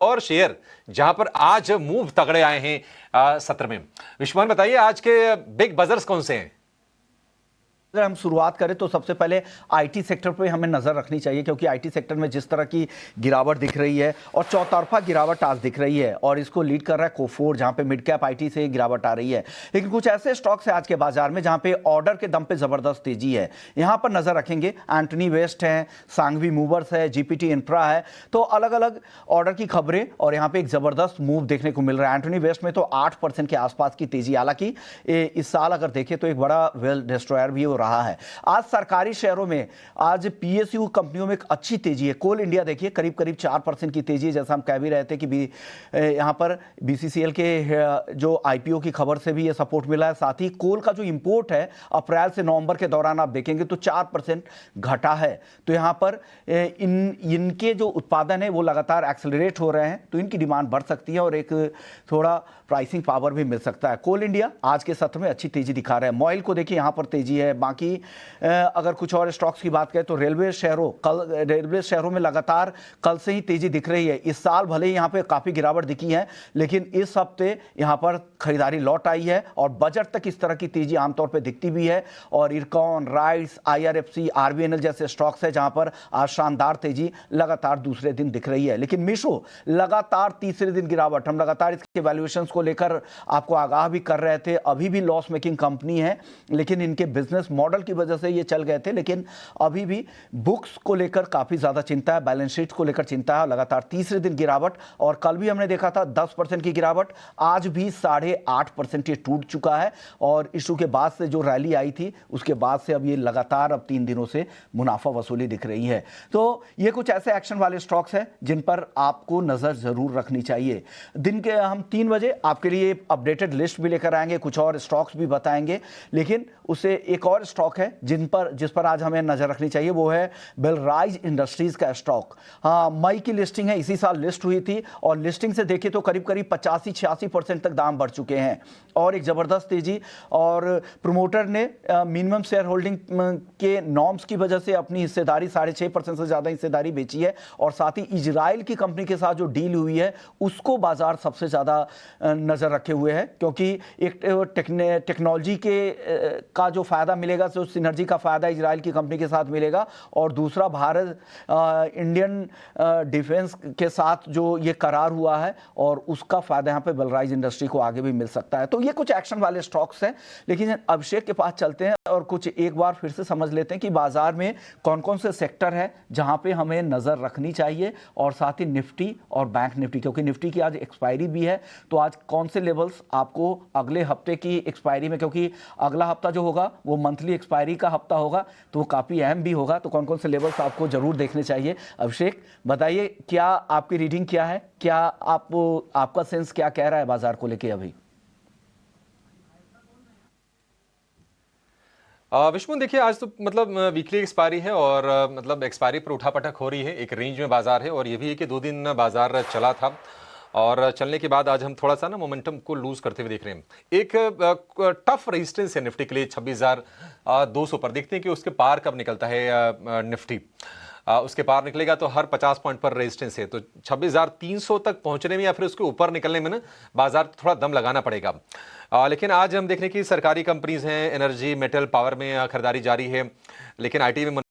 और शेयर जहां पर आज मूव तगड़े आए हैं सत्र में। विश्वमोहन बताइए आज के बिग बजर्स कौन से हैं? अगर हम शुरुआत करें तो सबसे पहले आईटी सेक्टर पे हमें नजर रखनी चाहिए, क्योंकि आईटी सेक्टर में जिस तरह की गिरावट दिख रही है और चौतरफा गिरावट आज दिख रही है, और इसको लीड कर रहा है कोफोर्ड, जहां पे मिड कैप आईटी से गिरावट आ रही है। लेकिन कुछ ऐसे स्टॉक्स है आज के बाजार में जहां पे ऑर्डर के दम पे जबरदस्त तेजी है, यहां पर नजर रखेंगे। एंटनी वेस्ट है, सांघवी मूवर्स है, जीपीटी इंफ्रा है, तो अलग अलग ऑर्डर की खबरें और यहां पर एक जबरदस्त मूव देखने को मिल रहा है। एंटनी वेस्ट में तो 8% के आसपास की तेजी, हालांकि इस साल अगर देखें तो एक बड़ा वेल डिस्ट्रॉयर भी रहा है। आज सरकारी शेयरों में, आज पीएसयू कंपनियों में एक अच्छी तेजी है। कोल इंडिया देखिए करीब करीब 4% की तेजी है, जैसा हम कह भी रहे थे कि यहां पर बीसीसीएल के जो आईपीओ की खबर से भी ये सपोर्ट मिला है। साथ ही कोल का जो इंपोर्ट है अप्रैल से नवंबर के दौरान आप देखेंगे तो 4% घटा है। तो यहां पर इनके जो उत्पादन है वो लगातार एक्सेलरेट हो रहे हैं, तो इनकी डिमांड बढ़ सकती है और एक थोड़ा प्राइसिंग पावर भी मिल सकता है। कोल इंडिया आज के सत्र में अच्छी तेजी दिखा रहा है। मॉइल को देखिए यहां पर तेजी है। बाकी अगर कुछ और स्टॉक्स की बात करें तो रेलवे शहरों में लगातार कल से ही तेजी दिख रही है। इस साल भले ही यहां पे काफी गिरावट दिखी है, लेकिन इस हफ्ते यहां पर खरीदारी लौट आई है और बजट तक इस तरह की तेजी आमतौर पे दिखती भी है। और इरकॉन, राइट्स, आईआरएफसी, आरबीएनएल जैसे स्टॉक्स है जहां पर आज शानदार तेजी लगातार दूसरे दिन दिख रही है। लेकिन मीशो लगातार तीसरे दिन गिरावट, हम लगातार इसके वैल्यूएशंस को लेकर आपको आगाह भी कर रहे थे। अभी भी लॉस मेकिंग कंपनी है, लेकिन इनके बिजनेस मॉडल की वजह से ये चल गए थे, लेकिन अभी भी बुक्स को लेकर काफी ज्यादा चिंता है, बैलेंस शीट को लेकर चिंता है। लगातार तीसरे दिन गिरावट, और कल भी हमने देखा था 10% की गिरावट, आज भी 8.5% ये टूट चुका है। और इशू के बाद से जो रैली आई थी उसके बाद से अब ये लगातार 3 दिनों से मुनाफा वसूली दिख रही है। तो ये कुछ ऐसे एक्शन वाले स्टॉक्स हैं जिन पर आपको नजर जरूर रखनी चाहिए। दिन के हम 3 बजे आपके लिए अपडेटेड लिस्ट भी लेकर आएंगे, कुछ और स्टॉक्स भी बताएंगे, लेकिन उससे एक और स्टॉक है जिस पर आज हमें नजर रखनी चाहिए, वो है बेलराइज इंडस्ट्रीज का स्टॉक। हाँ, मई की लिस्टिंग है, इसी साल लिस्ट हुई थी, और लिस्टिंग से देखें तो करीब करीब 85-86% तक दाम बढ़ चुके हैं और एक जबरदस्त तेजी। और प्रमोटर ने मिनिमम शेयर होल्डिंग के नॉर्म्स की वजह से अपनी हिस्सेदारी 6.5% से ज्यादा हिस्सेदारी बेची है। और साथ ही इजराइल की कंपनी के साथ जो डील हुई है उसको बाजार सबसे ज्यादा नजर रखे हुए है, क्योंकि एक टेक्नोलॉजी का जो फायदा मिलेगा, जो सिनर्जी का फायदा इजराइल की कंपनी के साथ मिलेगा, और दूसरा भारत इंडियन डिफेंस के साथ जो ये करार हुआ है और उसका फायदा यहाँ पे बेलराइज इंडस्ट्री को आगे भी मिल सकता है। तो ये कुछ एक्शन वाले स्टॉक्स हैं। लेकिन अभिषेक के पास चलते हैं और कुछ एक बार फिर से समझ लेते हैं कि बाजार में कौन कौन से सेक्टर है जहां पे हमें नजर रखनी चाहिए, और साथ ही निफ्टी और बैंक निफ्टी, क्योंकि निफ्टी की आज एक्सपायरी भी है। तो आज कौन से लेवल्स आपको अगले हफ्ते की एक्सपायरी में, क्योंकि अगला हफ्ता जो होगा वो मंथली एक्सपायरी का हफ्ता होगा, तो वो काफी अहम भी होगा, तो कौन कौन से लेवल्स आपको जरूर देखने चाहिए। अभिषेक बताइए, क्या आपकी रीडिंग क्या है, क्या आपका सेंस क्या कह रहा है बाजार को लेके अभी? विष्णु देखिए, आज तो मतलब वीकली एक्सपायरी है और मतलब एक्सपायरी पर उठापटक हो रही है। एक रेंज में बाजार है और ये भी है कि 2 दिन बाजार चला था और चलने के बाद आज हम थोड़ा सा ना मोमेंटम को लूज करते हुए देख रहे हैं। एक टफ रेजिस्टेंस है निफ्टी के लिए 26,200 पर। देखते हैं कि उसके पार कब निकलता है निफ्टी। उसके पार निकलेगा तो हर 50 पॉइंट पर रेजिस्टेंस है, तो 26,300 तक पहुंचने में या फिर उसके ऊपर निकलने में ना बाजार थोड़ा दम लगाना पड़ेगा। लेकिन आज हम देख रहे हैं कि सरकारी कंपनीज हैं, एनर्जी, मेटल, पावर में खरीदारी जारी है, लेकिन आईटी में